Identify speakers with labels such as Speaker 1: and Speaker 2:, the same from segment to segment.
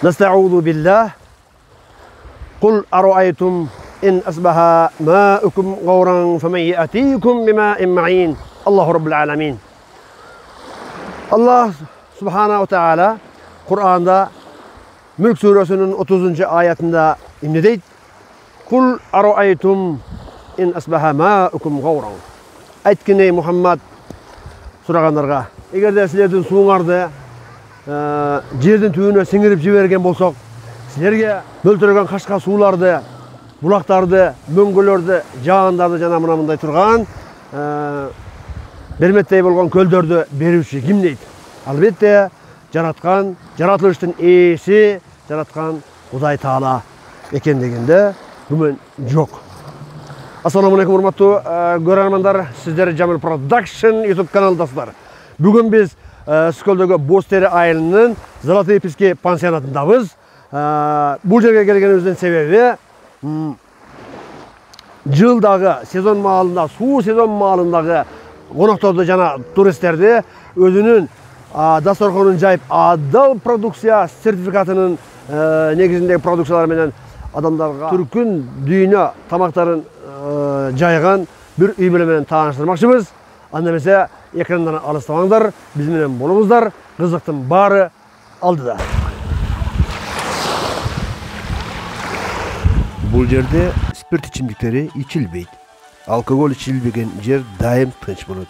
Speaker 1: Nesta'udu billah. Kul ara'aytum in asbaha ma'ukum gawran femen ye'atikum bima'in ma'in. Allahu Rabbul Alamin. Allah Subhanahu ve Teala Kur'an'da Mülk Suresinin 30. ayetinde imne deydi. Kul ara'aytum in asbaha ma'ukum gawran. Aytkine Muhammed suraganlarga. Eğer de sizlerden suğunardı жердің түбіне сіңіріп жіберген болсақ, сіздерге мөлтіреген қашқа суларды, бұлақтарды, мөңгілерді, жағандарды жана мындай тұрған берметтей болған көлдерді беруші кім дейді? Албетте, жаратқан, жаратылыштың иесі, жаратқан Құдай Таала екен дегенде күмән жоқ. Ассаламу-алейкум, урматтуу көрермандар, сіздер Jamil Production YouTube каналдасыздар. Бүгін біз Скөлдегі Бостері айылының Золотые пески пансионатындабыз. Бұл жерге келгеніміздің себебі жылдағы сезон маалында, су сезон маалындағы қонақтарды жана туристерді өзінің дастарханын жайып адал продукция сертификатының негізіндегі продукцияларменен адамдарға түркін дүйіне тамақтарын жайған бір үй білімен таныштырмақшымыз. Аннемесе ekrandan alыстамаңдар, bizimle болыңыздар, қызықтың бары алдыда. Бұл жерде спирт içimдіктері içilбейді. Алкоголь içilбеген жер дайым тыныч болады.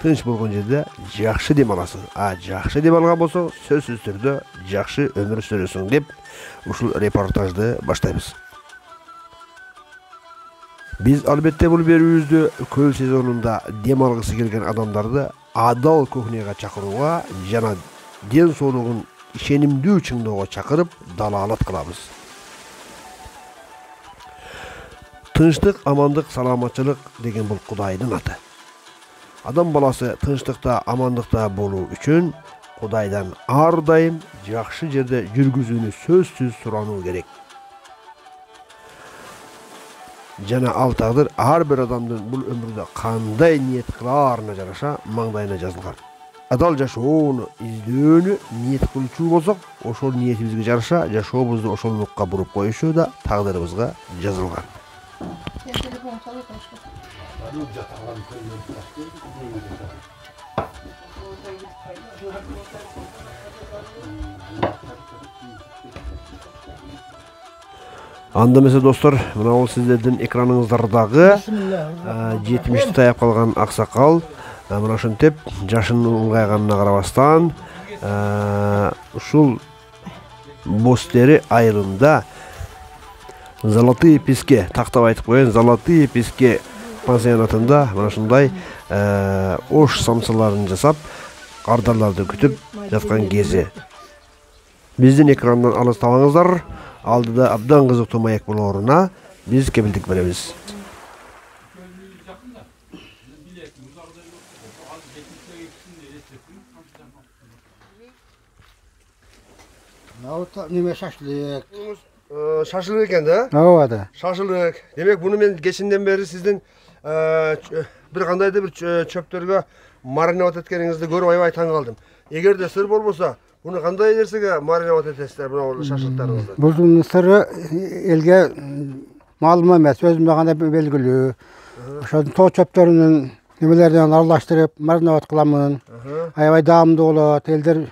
Speaker 1: Тыныч болған жерде жақсы дем аласың. Жақсы дем алған болса, сөзсіз түрде жақсы өмір сүресің деп, ушул репортажды баштаймыз. Biz alбетте бұл берүүбүздү көл сезонунда дем алгысы келген адамдарды адал кухняга чакырууга жана ден соолугун ишенимдүү чыңдоого чакырып далаалат кылабыз. Тынчтык, амандык, саламатчылык деген бул Кудайдын аты. Адам баласы тынчтыкта, амандыкта болуу үчүн Кудайдан ар дайым жакшы жерде жүргүзүүнү сөзсүз сурануу керек. Жана ал тагдыр ар бир адамдын бул өмүрдө кандай ниет кылаарына жараша маңдайына жазылган. Адал жашоону издөөнү ниет кылчу болсок, ошол ниетибизге жараша жашообузду ошолдукка буруп коюшу да тагдырыбызга жазылган. Анда месе достор, мына ол сіздердің экраныңыздардағы 70 таяп қалған ақсақал, мына ошентип жашын улгайганына карабастан, ушул Бостери айылында Золотые пески, тактап айтып коеюн, Золотые пески пансионатында мына ушундай ош самсаларын жасап, кардарларды күтүп жаткан кези. Биздин экрандан алыстабаңыздар. Алдыда абдан кызыктуу маек болооруна биз кепилдик беребиз.
Speaker 2: Неме шашлык.
Speaker 1: Шашлык экен да?
Speaker 2: Ооба да.
Speaker 1: Шашлык. Демек буну мен кечинден бери сиздин бир кандайдыр бир чөптөргө мариновать эткениңизди көрүп аябай таң калдым. Эгерде сыр болбосо, bunu qanday nерсеге мариновать этесиздер мына шашлыктарыңызды?
Speaker 2: Бул сыры элге маалым эмес, өзүмө гана белгилүү. Ошол тоо чөптөрүнүн немелерден аралаштырып мариновать кыламын. Аябай даамдуу болот. Элдер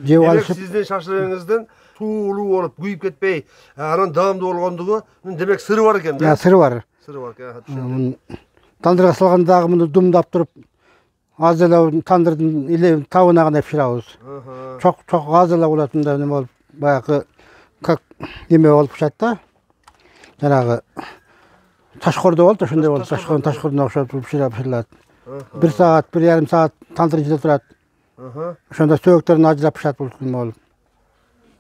Speaker 2: жеп алышып.
Speaker 1: Сиздин шашлыгыңыздын суулуу болуп, күйүп кетпей, анан даамдуу болгондугу, демек сыры бар экен да?
Speaker 2: Сыры бар.
Speaker 1: Сыры бар экен.
Speaker 2: Тандырга салгандагы муну думдап туруп аз эле тандырдын или табына гана пиширабыз. Çok az эле болот, мындай неме болуп, баягы как неме болуп пишат да. Жанагы ташкордо болот, ошондой болуп, ташкордуна окшоп пиширилат. 1 саат, 1,5 саат тандыр ичинде турат. Ошондо сөөктөрүн ажырап пишат бул неме болуп.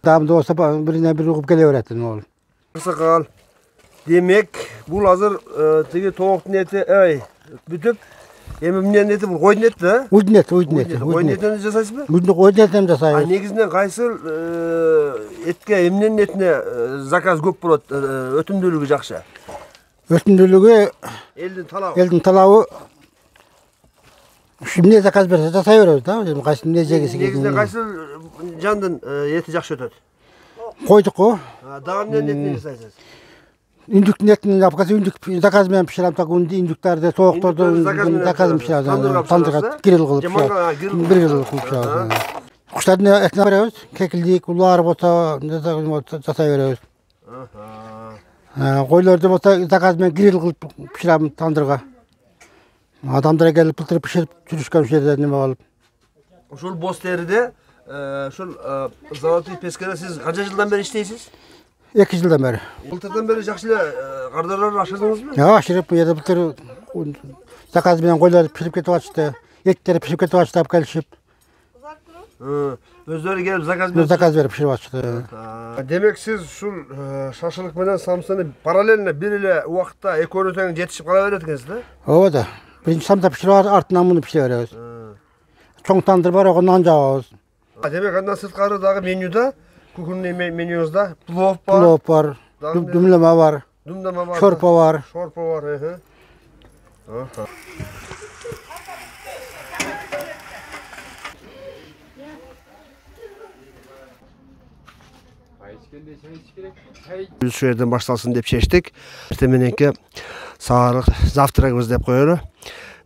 Speaker 2: Даамдуу болсо бирине бири угуп келе берет неме болуп.
Speaker 1: Сакал. Демек, бул азыр тиги тооктун эти, бүтүп эми эмненин эти бул койдун эти да?
Speaker 2: Уйдун эти.
Speaker 1: Койдун этинен жасайсызбы?
Speaker 2: Койдун этинен жасайбыз.
Speaker 1: Негизинен кайсыл этке эмненин этине заказ көп болот, өтүмдүүлүгү жакшы?
Speaker 2: Өтүмдүүлүгү
Speaker 1: элдин
Speaker 2: талабы эмне заказ берсе жасай беребиз да. Кайсы эмне жегиси келген.
Speaker 1: Негизинен кайсыл жандын эти жакшы өтөт?
Speaker 2: Koyduk o.
Speaker 1: Dağın etini жасайсыз?
Speaker 2: Ündüktün etini yapkası ündük zakaz bilen pişirem tak ündüklerde soğuktorda zakaz pişirem. Tandırga grill kılıp pişirem. Bir grill kılıp pişirem. Kuşların etini veriyoruz. Kekildik, ular bota jasay veriyoruz. Koylarda bota zakaz bilen grill kılıp pişirem tandırga. Adamlara gelip pıltırıp pişirip sürüşken şeyler nime alıp.
Speaker 1: Uşul Bosteride şul Zalatoy Peskada siz qancha yıldan beri işteysiz?
Speaker 2: 2 yıldan beri.
Speaker 1: Былтырдан beri жақсы қардарlar ашырдыңыз mı?
Speaker 2: Ya aşırıp bu yerde pıltır zakaz bilen koyları pişirip ketip açtı. Etleri pişirip ketip açtı gelişip.
Speaker 1: Özleri gelip
Speaker 2: Zakaz verip pişirip açtı.
Speaker 1: Demek siz şul şaşılık менен самсаны параллельно bir ile uақытта ekönü teң жетişip qala beretiniz da?
Speaker 2: O da. Birinci samsa pişirip артынан bunu pişirip veriyoruz. Çoğun tandır var o nan jababız.
Speaker 1: Demek andan sırtqarı dağı menyuda, kukунный менюңuzda plov var.
Speaker 2: Plov var, dumlama var,
Speaker 1: Dumlama var.
Speaker 2: şorpa var.
Speaker 1: Şorpa var. Biz şu yerden başlasın dep şeştik. Ertemenenki sağlık завтрагыбыз деп koyuyor.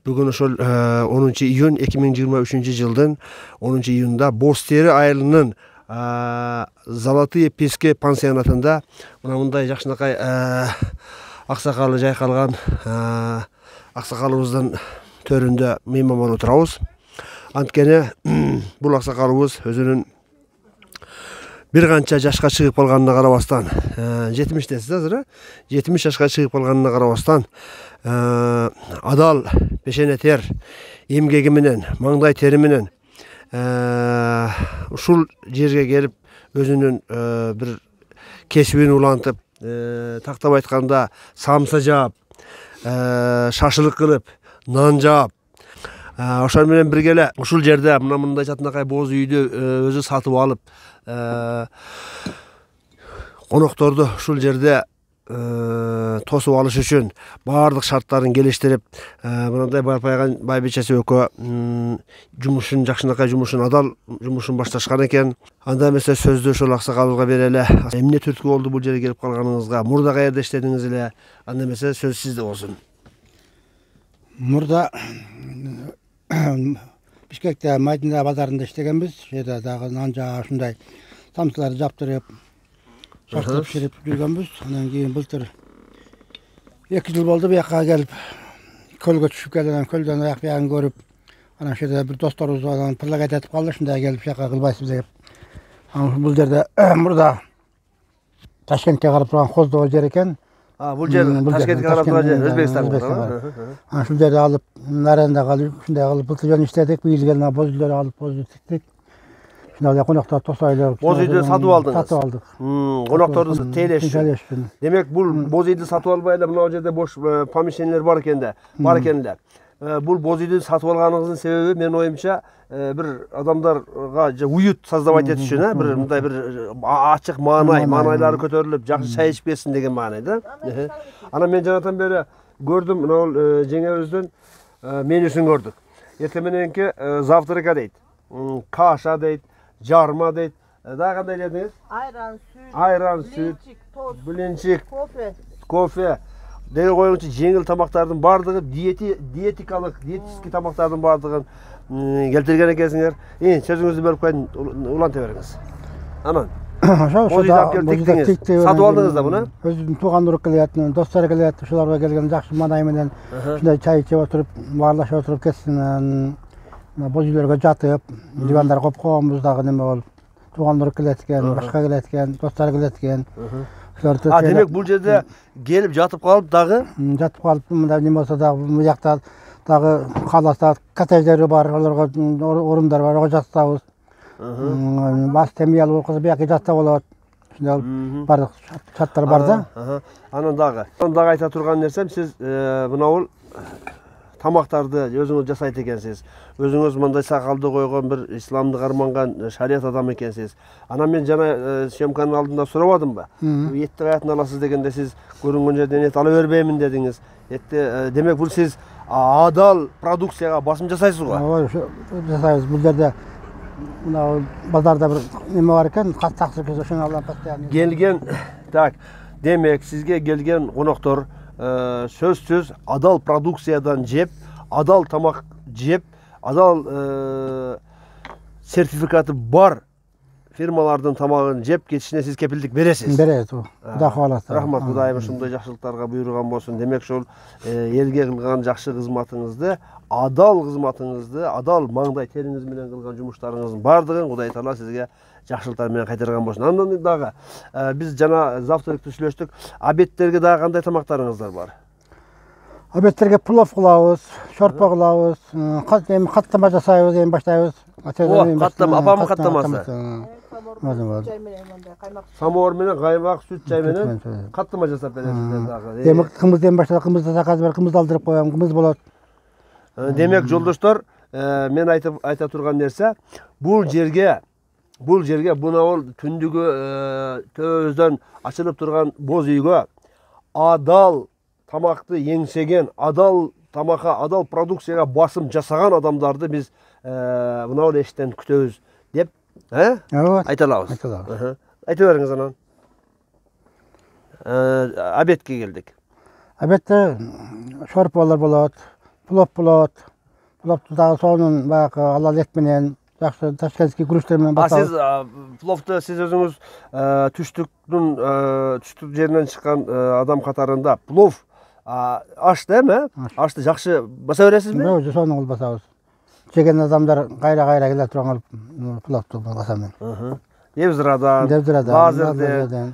Speaker 1: Bugün ошол 10 iyun 2023 yıldan 10 iyunda Bosteri айылынын Zalatoy Peske пансионатында мындай жакшынакай аксакалы жайкалган аксакалыбыздын төрүндө мейман болуп турабыз. Анткени бул аксакалыбыз өзүнүн bir qancha жашка чыгып калганына карабастан 70-тесиз азыр 70 жашка чыгып калганына карабастан адал пешене тер эмгеги менен маңдай тери менен ушул жерге келип өзүнүн бир кесибин улантып тактап айтканда самса жаап шашылык кылып нан жаап ошол менен бирге эле ушул жерде мындай жатынакай боз үйдү өзү сатып алып конокторду ушул жерде тосуп алыш үчүн баардык шарттарын келиштирип мындай байпайган байбичеси экөө жумушун жакшынакай жумушун адал жумушун башташкан экен. Анда эмесе сөздү ошол аксакалыбызга бере эле. Эмне түрткү болду бул жерге келип калганыңызга? Мурда каерде иштедиңиз эле? Анда эмесе сөз сизде болсун.
Speaker 2: Мурда Бишкекте Майдинда базарында иштегенбиз. Жерде дагы нан жаа ушундай самсаларды жаптырып, шаштырып пиширип жүргөнбүз. Андан кийин былтыр 2 жыл болду бияка келип көлгө түшүп келген, көлдөн аяк биягын көрүп, анан ошо бир досторубуз бар, предлагать этип калды, ушундай келип жака кылбайсызбы деп. Анан бул жерде мурда Ташкентке карап турган Хоздоо жер экен.
Speaker 1: Бул жер Ташкентке карап турган жер Өзбекстан.
Speaker 2: Анан ушул жерде алып, аренда калып, ушундай кылып былтыр жөн иштедик, быйыл келген боз үйлөр алып, боз үй тиктик. Шундай конокторду тосойлор.
Speaker 1: Боз үйдү сатып алдыңыз.
Speaker 2: Сатып алдык.
Speaker 1: Конокторду тейлеш. Демек бул боз үйдү сатып албай эле мына жерде бош помещениялер бар экен да. Бул боз үйдү сатып алганыңыздын себеби менин оюмча бир адамдарга уют создавать этиш үчүн, бир мындай бир ачык маанайлары көтөрүлүп, жакшы чай ичип кетсин деген маанайда. Анан мен жанатан бери көрдүм, мына жеңебиздин менюсун көрдүк. Эртемененки завтрака дейт, каша дейт, жарма дейт. Дагы кандай дедиңиз? Айран, сүт, блинчик, кофе. Деге коюңчу жеңил тамактардын бардыгы диетический тамактардын бардыгын келтирген экенсиңер. Сөзүңүздү бөлүп койдум, уланта бериңиз. Анан сатып алдыңыз да буну?
Speaker 2: Өзүнүн туугандар келет, достор келет, ушуларга келген жакшы маанай менен ушундай чай ичип отуруп, баарлашып отуруп кетсин. Боз үйлөргө жатып, дивандар коюп койгонбуз дагы неме болуп. Туугандар келет экен, башка келет экен, достор келет экен.
Speaker 1: Демек бул жерде келип жатып калып дагы?
Speaker 2: Жатып калып, мындай неме болсо дагы бул жакта дагы каласа коттедждери бар, аларга орундар бар, ого жатабыз. Бас темиялы болсо бияка жатса болот. Ушундай бардык шарттар бар да.
Speaker 1: Анан дагы айта турган нерсем, сиз мына тамактарды өзүңүз жасайт экенсиз. Өзүңүз мындай сакалды койгон бир исламды карманган шарият адамы экенсиз. Анан мен жана съемканын алдында сурабадымбы? Этти каяктан аласыз дегенде сиз көрүнгөн жерден эт ала бербеймин дедиңиз. Демек бул сиз адал продукцияга басым жасайсыз го?
Speaker 2: Ооба, жасайбыз. Бул жерде mına bazarda bir neme var eken, kat taksir kez oşunu alan pastayan.
Speaker 1: Gelgen, tak, demek sizge gelgen konoktor sözsüz adal produksiyadan jep, adal tamak jep, adal sertifikatı bar firmalardan tamagın jep geçişine siz kepildik beresiz.
Speaker 2: Beresiz o. Xuda xabalasa.
Speaker 1: Rahmat, Kudayım uşunday jakşılıklarga buyurgan bolsun. Demek şol elge kılgan jakşı kızmatыңызды, adal kızmatыңызды, adal mаңдай teriniz менен kılgan жумуштарыңыздын бардыгын Кудай Таала sizge jakşılıklar менен кайтарган болсун. Андан дагы биз жана завтракты сүйлөштүк. Обедтерге дагы кандай тамактарыңыздар бар?
Speaker 2: Обедтерге плов кылабыз, шорпа кылабыз, каттама жасайбыз, эми баштайбыз.
Speaker 1: Каттама, апамын каттамасы. Самовар менен каймак, сүт чай менен каттама жасап бересиздер дагы.
Speaker 2: Эми кымызден баштап, кымызды заказ бар, кымызды алдырып коем, кымыз болот.
Speaker 1: Демек жолдоштор, мен айта турган нерсе, бул жерге буна ол түндүгү төбөбүздөн ачылып турган боз үйгө адал тамакты еңсеген, адал тамакка, адал продукцияга басым жасаган адамдарды биз мына ол эштен күтөбүз деп айта алабыз. Айта бериңиз анан. Обедке келдик.
Speaker 2: Обедте шорпалар болот, плов болот. Пловду дагы сонун баягы алал эт менен, жакшы ташкентский күрүчтөр менен басабыз.
Speaker 1: Сиз пловду сиз өзүңүз түштүк жеринен чыккан адам катарында плов ашты эми? Ашты жакшы баса бересизби?
Speaker 2: Өзү сонун кылып басабыз. Жеген адамдар кайра келе турган пловду басам мен.
Speaker 1: Евзрадан, Базырдан,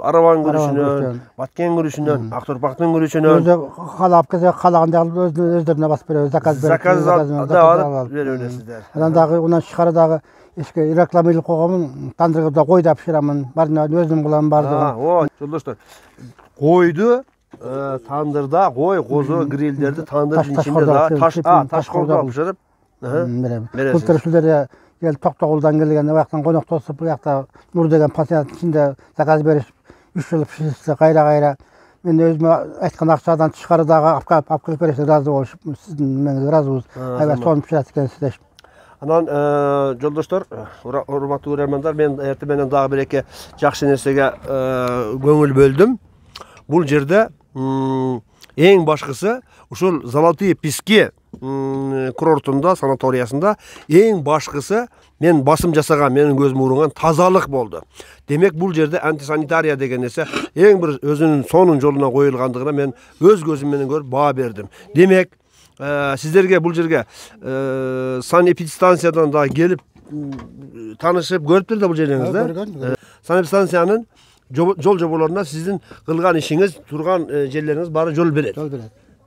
Speaker 1: Араван күрүшүнөн, Баткен күрүшүнөн, Акторпактын күрүшүнөн.
Speaker 2: Өзү калап келсе калаганды алып өздөрүнө басып беребиз, заказ берип.
Speaker 1: Заказ алып беребиздер.
Speaker 2: Анан дагы унан чыгара дагы эшке рекламалык койгомун, тандырда койду пиширамын. Барын өзүм кылам бардыгын.
Speaker 1: Жолдоштор, койду тандырда, кой, козу, грилдерди тандырдын ичинде да ташкордо пиширип беребиз.
Speaker 2: Бул тиршилер келип Токтогулдан келген, бияктан конок тосуп, биякта Нур деген пансионат ичинде заказ берип, 3 жыл пиширсе кайра. Мен өзүмө айткан акчадан тышкары дагы алып келип берсе разы болушуп, сиздин менен разыбыз. Аябай сонун пишират экенсиз деп.
Speaker 1: Анан жолдоштор, урматтуу көрөрмандар, мен эртең менен дагы бир эки жакшы нерсеге көңүл бөлдүм. Бул жерде эң башкысы ушул Золотые пески курортунда, санаториясында эң башкысы мен басым жасаган, менин көзүм урган тазалык болду. Демек бул жерде антисанитария деген нерсе эң бир өзүнүн сонун жолуна коюлгандыгына мен өз көзүм менен көрүп баа бердим. Демек сиздерге бул жерге санэпидстанциядан да келип таанышып көрүптүр да бул жериңизди. Санэпидстанциянын жол жоболоруна сиздин кылган ишиңиз, турган жерлериңиз баары жол берет.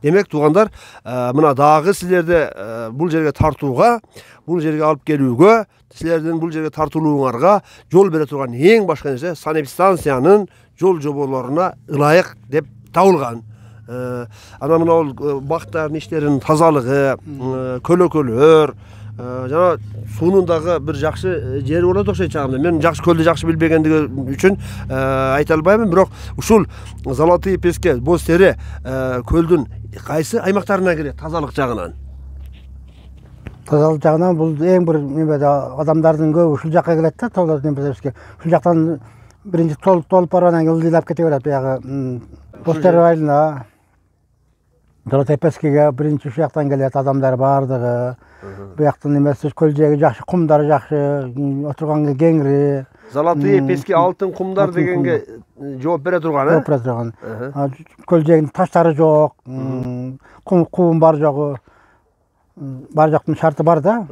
Speaker 1: Демек тугандар, мына дагы силерди бул жерге тартууга, бул жерге алып келүүгө, силердин бул жерге тартылууңарга жол бере турган эң башка нерсе санэпидстанциянын жол жоболоруна ылайык деп табылган. Анан мына ол бактардын иштеринин тазалыгы, көлөкөлөр, жана суунун дагы бир жакшы жери болот окшойт чагымда. Мен жакшы көлдү жакшы билбегендиги үчүн айта албаймын, бирок ушул Золотые песке, боз тери көлдүн кайсы аймактарына кирет тазалык жагынан?
Speaker 2: Тазалык жагынан бул эң бир немеде адамдардын көбү ушул жакка келет да, Толпарбеске. Ушул жактан биринчи толуп баргандан кийин ылдыйлап кете берет биягы боз тери айылына. Золотые пескеге биринчи ушул жактан келет адамдар бардыгы. Бияктын немеси көл жээги жакшы, кумдары жакшы, отурганга кеңири.
Speaker 1: Золотые пески алтын кумдар дегенге жооп бере турган,
Speaker 2: жооп бере турган. Көл жээгинин таштары жок, кум бар жогу. Бар жоктун шарты бар да.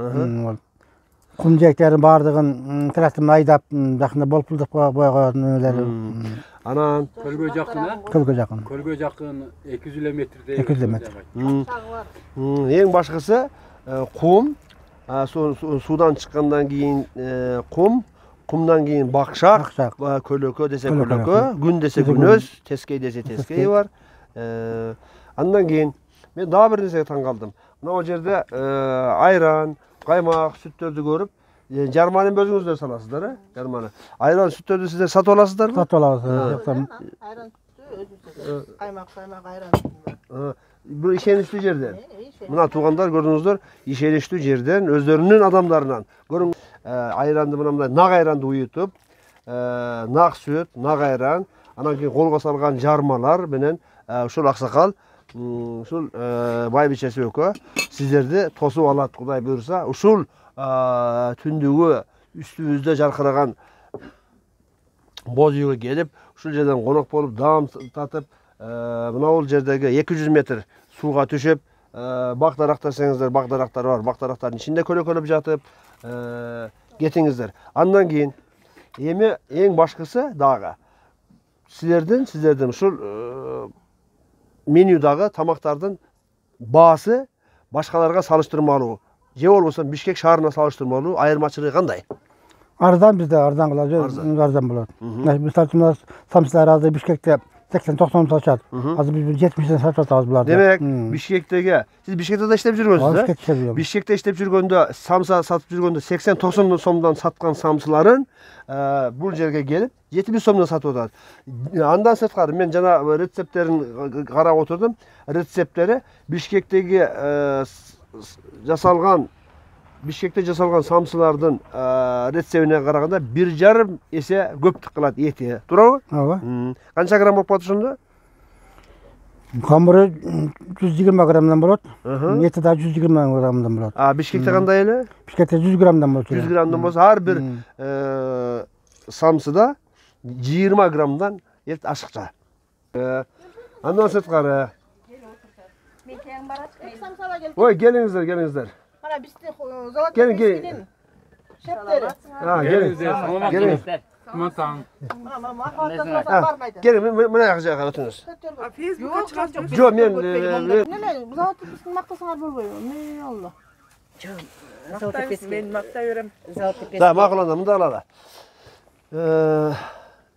Speaker 2: Кум жээктерин бардыгын трактордон айдап, жакында болпулдуп койгон нелери.
Speaker 1: Анан
Speaker 3: көлгө жакын,
Speaker 2: Көлгө жакын.
Speaker 3: Көлгө жакын 200 километрдей.
Speaker 2: 200 километр.
Speaker 1: Эң башкысы кум, судан чыккандан кийин кум, кумдан кийин бакшак, көлөкө десе көлөкө, күн десе күнөз, тескей десе тескей бар. Андан кийин мен дагы бир нерсеге таң калдым. Мына жерде айран, каймак, сүттөрдү көрүп, жарманы өзүңүздөр саласыздар, жарманы. Айран, сүттөрдү сиздер сатып аласыздарбы?
Speaker 2: Сатып алабыз.
Speaker 4: Ayran sütü özü. Kaymak, ayran.
Speaker 1: Bu işenişli yerden. Mına tuğanlar gördünüzdür, işenişli yerden, özlerinin adamlarından. Görün, ayrandı mına naq ayrandı uyutup, naq süt, naq ayran, anan keyin kolga salgan jarmalar menen uşul aksakal, uşul baybiçesi ökö sizlerdi tosup alat Kuday buyursa. Uşul tündügü üstübüzde jarkıragan boz үйгө gelip, uşul жерден konok bolup, dam tatıp, mına ol jerdegi 200 metr suga түшүп, бактарактарсаңыздар, бактарактар бар. Бактарактардын ичинде көлөкөлөп жатып, кетиңиздер. Андан кийин эми эң башкысы дагы силердин ушул менюдагы тамактардын баасы башкаларга салыштырмалуу, же болбосо Бишкек шаарына салыштырмалуу айырмачылыгы кандай?
Speaker 2: Арзан bizde arзан kılacağız. Arзан болады. Misal için samsılar azı Bişkek'te 80-90 satacak. Az biz 70'den satacağız bunlar.
Speaker 1: Demek Bişkek'teki, siz Bişkek'te de işlep жүргөнсүз,
Speaker 2: Bişkek'te işlep.
Speaker 1: Bişkek'te işlep жүргөндө, самса сатып жүргөндө 80-90 сомдон саткан самсыларын бул жерге келип 70 сомдон сатып атат. Андан сырткары мен жана рецепттерин карап отурдум. Рецепттери Бишкектеги жасалган Бишкекте жасалган самсылардын рецебине караганда 1,5 эсе көптүк кылат эти. Туурабы?
Speaker 2: Ооба.
Speaker 1: Канча грамм болуп калат ошондо?
Speaker 2: Hamuru 120 gramdan болады. Eti de 120 gramdan болады.
Speaker 1: Бишкекте кандай эле?
Speaker 2: Bişkek'te 100 gramdan болады.
Speaker 1: 100 gramdan болсо ар бир самсыда 20 gramdan эт ашыкча. Андан сырткары. Ой, келиңиздер.
Speaker 4: Mana bizde zalat
Speaker 1: Gelin.
Speaker 4: şefleri.
Speaker 1: Gelin.
Speaker 3: Aman tanrım.
Speaker 4: Mana mahallede varmaydı.
Speaker 1: Gelin, mına yakacak oturunuz.
Speaker 4: Facebook'a çıkacak.
Speaker 1: Jo, men
Speaker 4: Ne zalat bizin maktasınlar bolboyu. Ne Allah.
Speaker 5: Ben makta yörem.
Speaker 1: da maqulanda mında alala.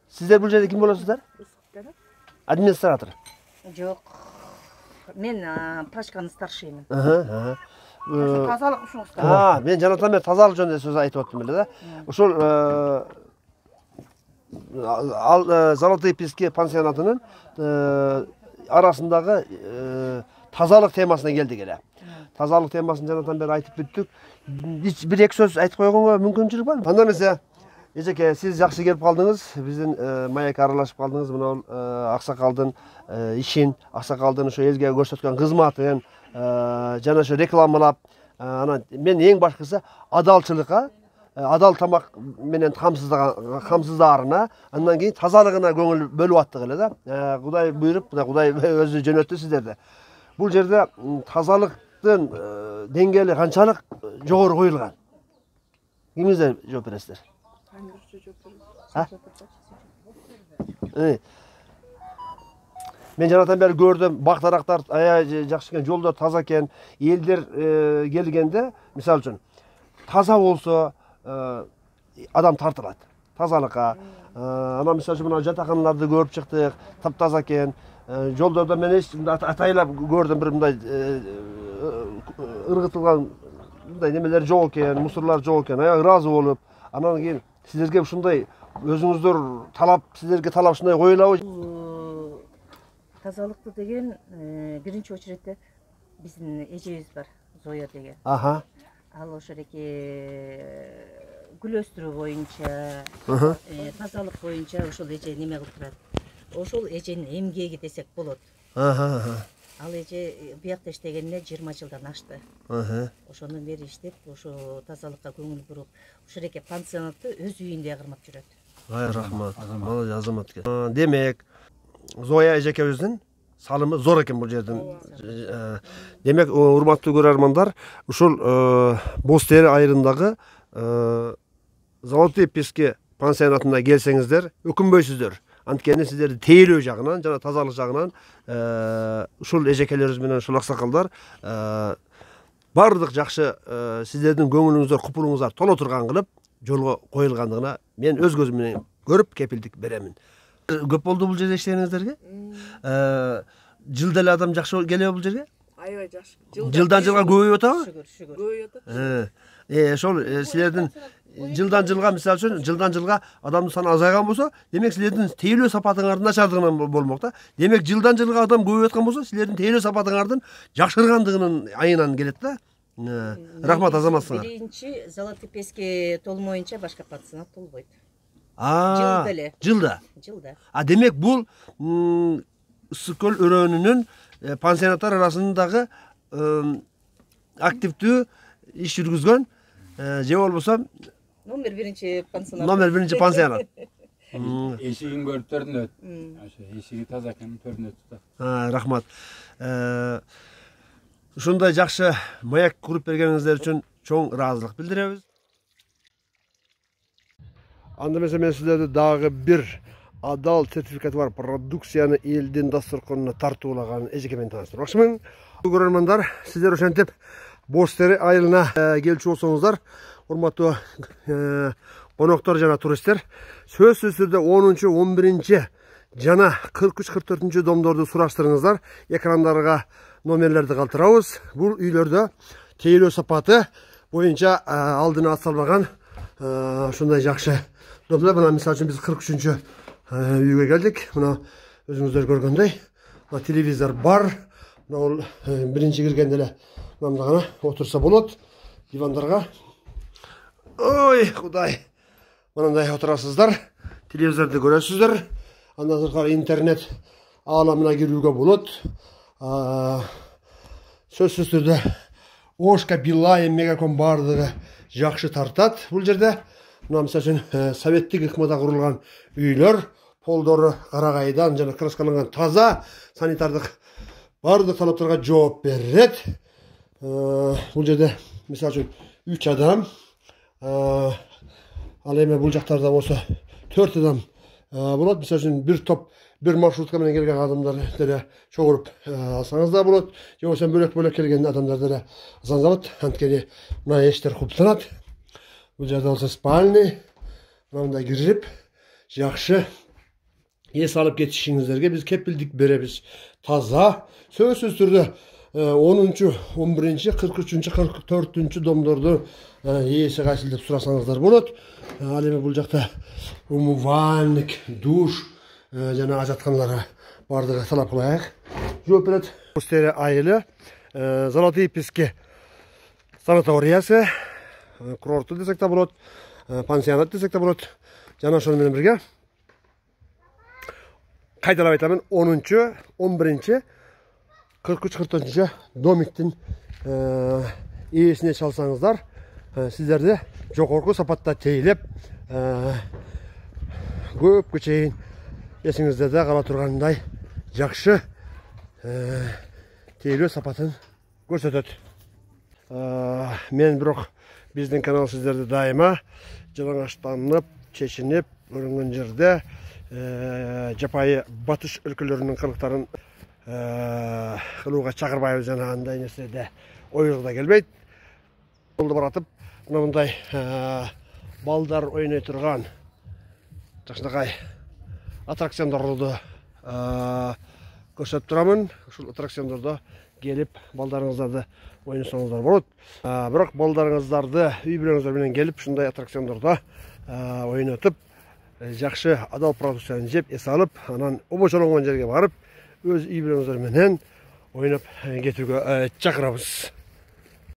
Speaker 1: Sizler bul жерде kim bolasыздар? Администратор.
Speaker 5: Жоқ. Мен Пашканың старшиймын.
Speaker 4: Тазалық үшін ұстап.
Speaker 1: Мен жанатан бери тазалык жөнүндө сөз айтып аттым эле да. Ошол Золотые пески пансионатынын арасындагы тазалык темасына келдик эле. Тазалык темасын жанатан бери айтып бүттүк. Бир эки сөз айтып койгонго мүмкүнчүлүк барбы? Анда эмесе, эжеке, сиз жакшы келип калдыңыз. Биздин маекке аралашып калдыңыз. Мына аксакалдын ишин, аксакалдын ошо элге көрсөткөн кызматын жана ошо рекламалап, анан мен эң башкысы адалчылыкка, адал тамак менен камсыздаарына, андан кийин тазалыгына көңүл бөлүп аттык эле да. Кудай буйруп, Кудай өзү жөнөттү сиздерди. Бул жерде тазалыктын деңгээли канчалык жогору коюлган? Кимиңиздер жооп бересиздер? Мен жанатан бери көрдүм, бактарактар аябай жакшы экен, жолдор таза экен. Элдер келгенде, мисалы үчүн, таза болсо адам тартылат. Тазалыкка. Анан мисалы үчүн мына жатаканаларды көрүп чыктык, таптаза экен. Жолдордо мен атайлап көрдүм, бир мындай ыргытылган мындай немелер жок экен, мусорлар жок экен. Аябай ыраазы болуп, анан кийин силерге ушундай өзүңүздөр талап, силерге талап ушундай коюлабы?
Speaker 5: Тазалыкты деген биринчи очередде биздин эжебиз бар, Зоя деген.
Speaker 1: Ал
Speaker 5: ошолеки гүл өстүрүү боюнча, тазалык боюнча ошол эже неме кылып турат. Ошол эженин эмгеги десек болот. Ал эже биякта иштегенине 20 жылдан ашты. Ошондон бери иштеп, ошо тазалыкка көңүл буруп, ошолеки пансионатты өз үйүндө кырмап жүрөт.
Speaker 1: Рахмат. Молодец, азамат экен. Демек, Зоя эжекебиздин салымы зор экен бул жердин. Демек, урматтуу көрөрмандар, ушул Боз Тери айрындагы Золотые пески пансионатына келсеңиздер, өкүнбөйсүздөр. Анткени сиздерди тейлөө жагынан жана тазалык жагынан ушул эжекелерибиз менен ушул аксакалдар бардык жакшы сиздердин көңүлүңүздөр, купулуңуздар толо турган кылып жолго коюлгандыгына мен өз көзүм менен көрүп кепилдик беремин. Көп болду бул жерде иштегениңиздерге? Жылда эле адам жакшы келеби бул жерге?
Speaker 5: Аябай жакшы.
Speaker 1: Жылдан жылга көбөйүп атабы?
Speaker 5: Шүгүр.
Speaker 4: Көбөйүп атат.
Speaker 1: Ошол силердин жылдан жылга мисалы үчүн жылдан жылга адамдын саны азайган болсо, демек силердин тейлөө сапатыңардын начардыгынан болмок да. Демек жылдан жылга адам көбөйүп аткан болсо, силердин тейлөө сапатыңардын жакшыргандыгынын айынан келет да. Рахмат Азамат сага.
Speaker 5: Биринчи Золотый Песке толмоюнча башка пансионат толбойт.
Speaker 1: Жылда эле. Жылда. Демек бул Ысык көл өрөөнүнүн пансионаттар арасындагы активдүү иш жүргүзгөн же болбосо
Speaker 5: номер биринчи пансионат.
Speaker 1: Номер биринчи пансионат.
Speaker 3: Эшигин көрүп төрүнөт. Эшиги таза экенин көрүнөт да.
Speaker 1: Рахмат. Ушундай жакшы маяк куруп бергениңиздер үчүн чоң ыраазылык билдиребиз. Анда эмесе мен сиздерди дагы бир адал сертификаты бар продукцияны элдин дасторконуна тартуулаган эжекемен тааныштырмакчымын. Көрөрмандар, сиздер ошентип Бош тери айылына келчү болсоңуздар, урматтуу коноктор жана туристтер, сөзсүз түрдө 10-чу, 11-чи жана 43-44-чү домдорду сураштырыңыздар. Экрандарга номерлерди калтырабыз. Бул үйлөрдө тейлөө сапаты боюнча алдына атсалбаган ушундай жакшы домдор. Мына мисалы үчүн биз 43-чү үйгө келдик. Мына өзүңүздөр көргөндөй, мына телевизор бар. Мына ол биринчи киргенде эле мындагына отурса болот. Дивандарга. Ой, Кудай. Мындай отурасыздар. Телевизорду көрөсүздөр. Андан сырткары интернет ааламына кирүүгө болот. Сөзсүз түрдө Ошка, Билайн, Мегаком бардыгы жакшы тартат бул жерде. Мына мисалы үчүн советтик ыкмада курулган үйлөр, полдору карагайдан жана краскаланган таза, санитардык бардык талаптарга жооп берет. Бул жерде мисалы үчүн 3 адам, ал эми бул жактарда болсо 4 адам болот. Мисалы үчүн бир топ бир маршрутка менен келген адамдар деле чогуруп алсаңыз да болот. Же болбосо бөлөк келген адамдар деле алсаңыз да болот. Анткени мына эштер куптанат. Бул жерде болсо спальный, мындай кирип, жакшы эс алып кетишиңиздерге биз кепилдик беребиз. Таза, сөзсүз түрдө 10-чу, 11-чи, 43-чү, 44-чү домдорду ээси кайсыл деп сурасаңыздар болот. Ал эми бул жакта умывальник, душ жана ажатканалары бардыгы талап кылайык. Жооп берет. Бош тери айылы, Золотые Пески санаториясы, курортту десек да болот, пансионат десек да болот. Жана ошону менен бирге кайталап айтамын, 10-чу, 11-чи, 43-44-чү домиктин ээсине чалсаңыздар, сиздерди жогорку сапатта тейлеп, көпкө чейин эсиңизде кала тургандай жакшы тейлөө сапатын көрсөтөт. Мен бирок биздин канал сиздерди дайыма жалаңаштанып, чечинип, көрүнгөн жерде жапайы батыш өлкөлөрүнүн кылыктарын кылууга чакырбайбыз жана андай нерседе ойго да келбейт. Жолдо баратып, мындай балдар ойной турган жакшынакай аттракциондорду көрсөтүп турамын. Ушул аттракциондордо келип балдарыңыздарды ойносоңуздар болот. Бирок балдарыңыздарды үй бүлөңүздөр менен келип ушундай аттракциондордо ойнотуп, жакшы адал продукцияны жеп, эс алып, анан обочолонгон жерге барып, өз үй бүлөңүздөр менен ойноп кетүүгө чакырабыз.